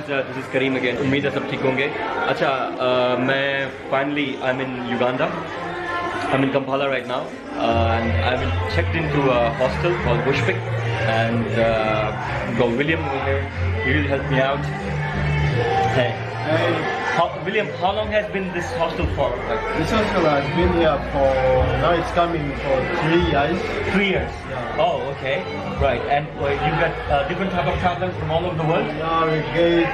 friends, this is Kareem again. उम्मीद है सब ठीक होंगे. अच्छा, मैं finally I'm in Uganda. I'm in Kampala right now, and I've been checked into a hostel called Bushpig, and got William over here. He really helped me out. Hey. William, how long has been this hostel for? This hostel has been here for, now it's coming for 3 years. 3 years? Yeah. Oh, okay. Right. And you get different type of travelers from all over the world? Yeah, we get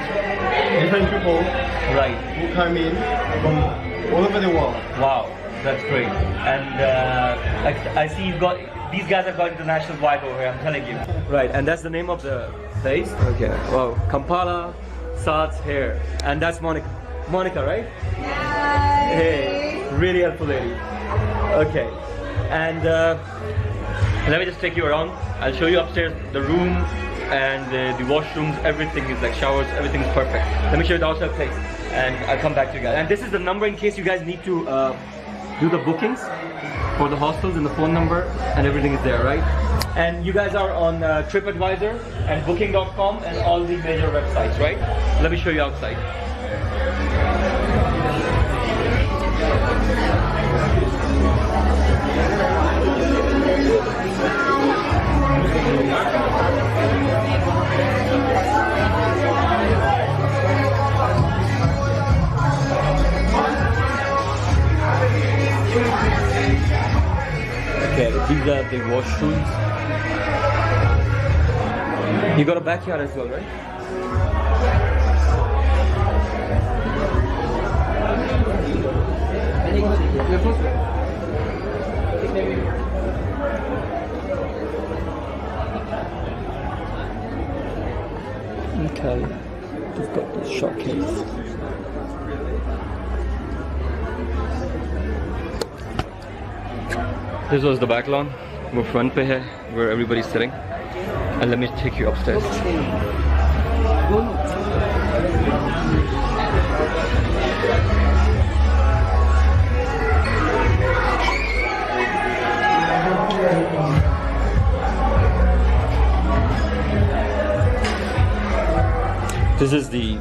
different people who come in from all over the world. Wow, that's great. And I see you've got, these guys have got international vibe over here, I'm telling you. Right, and that's the name of the place? Okay. Wow, Kampala Saad's here. And that's Monica. Monica, right? Hi. Hey, really helpful lady. Okay, and let me just take you around. I'll show you upstairs the room and the washrooms. Everything is like showers. Everything is perfect. Let me show you the outside place, and I'll come back to you guys. And this is the number in case you guys need to do the bookings for the hostels, and the phone number and everything is there, right? And you guys are on TripAdvisor and Booking.com and all the major websites, right? Let me show you outside. Okay, these are the washrooms. You got a backyard as well, right? Okay, we've got the showcase. This was the back lawn. We're front pe hai, where everybody's sitting. And let me take you upstairs. This is the,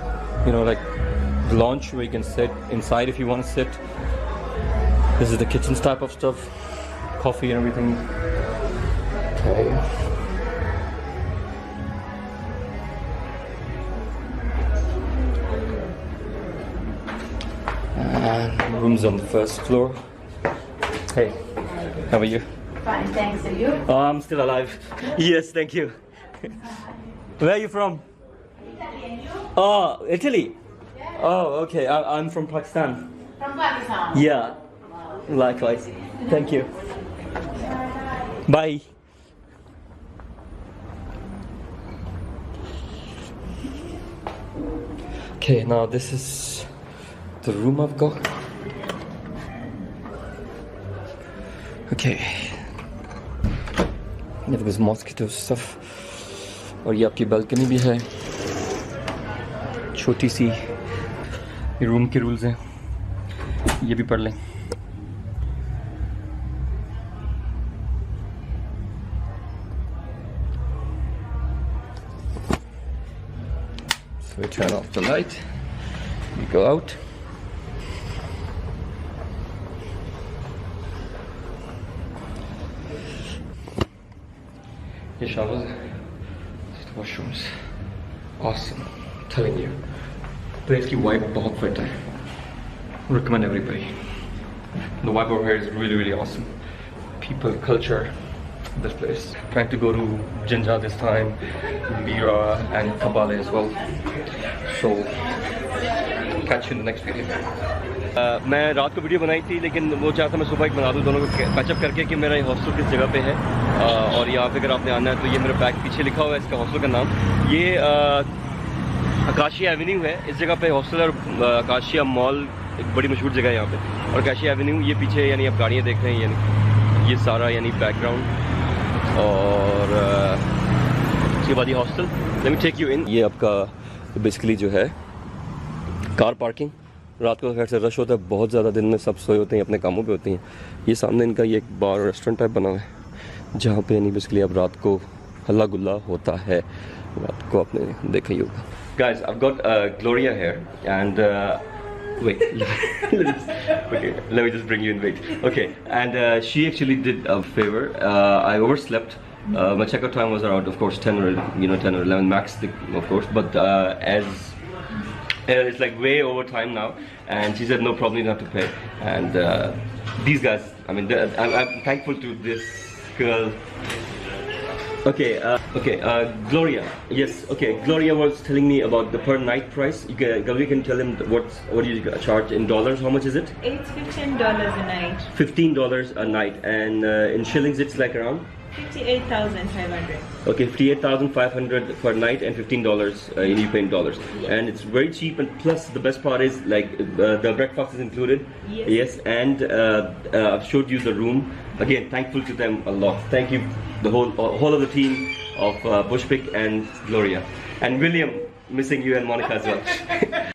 like the lounge where you can sit inside if you want to sit. This is the kitchen type of stuff, coffee and everything. Okay. And rooms on the first floor. Hey, how are you? Fine, thanks. And you? Oh, I'm still alive. Yes, thank you. Where are you from? Oh, Italy? Yeah. Oh, okay. I'm from Pakistan. From Pakistan? Yeah. Likewise. Thank you. Bye. Okay, now this is the room I've got. Okay. There's mosquito stuff. और ये आपकी balcony भी है. छोटी सी ये room के rules हैं, ये भी पढ़ लें. So we turn off the light, we go out. ये showers हैं, washrooms, awesome, I'm telling you. Place की vibe बहुत fit है. Recommend everybody. The vibe over here is really, really awesome. People, culture, this place. Trying to go to Jinja this time, Bira and Kampala as well. So, catch you in the next video. मैं रात को video बनाई थी, लेकिन वो चाहता मैं सुबह एक बना दूँ दोनों को पैचअप करके कि मेरा ये हॉस्टल किस जगह पे है. और यहाँ पे अगर आपने आना है तो ये मेरे बैग पीछे लिखा हुआ है इसका हॉस्टल का नाम. ये अकाशिया एवेन्यू है. इस जगह पे हॉस्टल और अकाशिया मॉल एक बड़ी मशहूर जगह है यहाँ पे. और अकाशिया एवेन्यू ये पीछे यानी आप गाड़ियाँ देख रहे हैं, यानी ये सारा यानी बैकग्राउंड. और उसके बाद ये hostel. Let me take you in. ये आपका बेसिकली जो है कार पार्किंग. रात को खैर से रश होता है बहुत ज़्यादा, दिन में सब सोए होते हैं, अपने कामों पे होते हैं. ये सामने इनका ये एक बार रेस्टोरेंट टाइप बना हुआ है, जहाँ पे यानी बेसिकली अब रात को हल्ला गुल्ला होता है. रात को आपने देखा ही होगा. Guys, I've got Gloria here, and wait, okay, let me just bring you in. Wait, okay, and she actually did a favor. I overslept. My checkout time was around, of course, 10 or 11 max, of course. But as it's like way over time now, and she said no problem, you don't have to pay. And these guys, I mean, I'm thankful to this girl. Okay, Gloria. Yes, okay. Gloria was telling me about the per night price. Gloria can tell him what do you charge in dollars? How much is it? It's $15 a night. $15 a night, and in shillings it's like around 58,500. Okay, 58,500 per night and $15 you pay in dollars. Yes. And it's very cheap, and plus the best part is like the breakfast is included. Yes. And I've showed you the room. Again, thankful to them a lot. Thank you, the whole of the team of Bushpig and Gloria. And William, missing you, and Monica as well.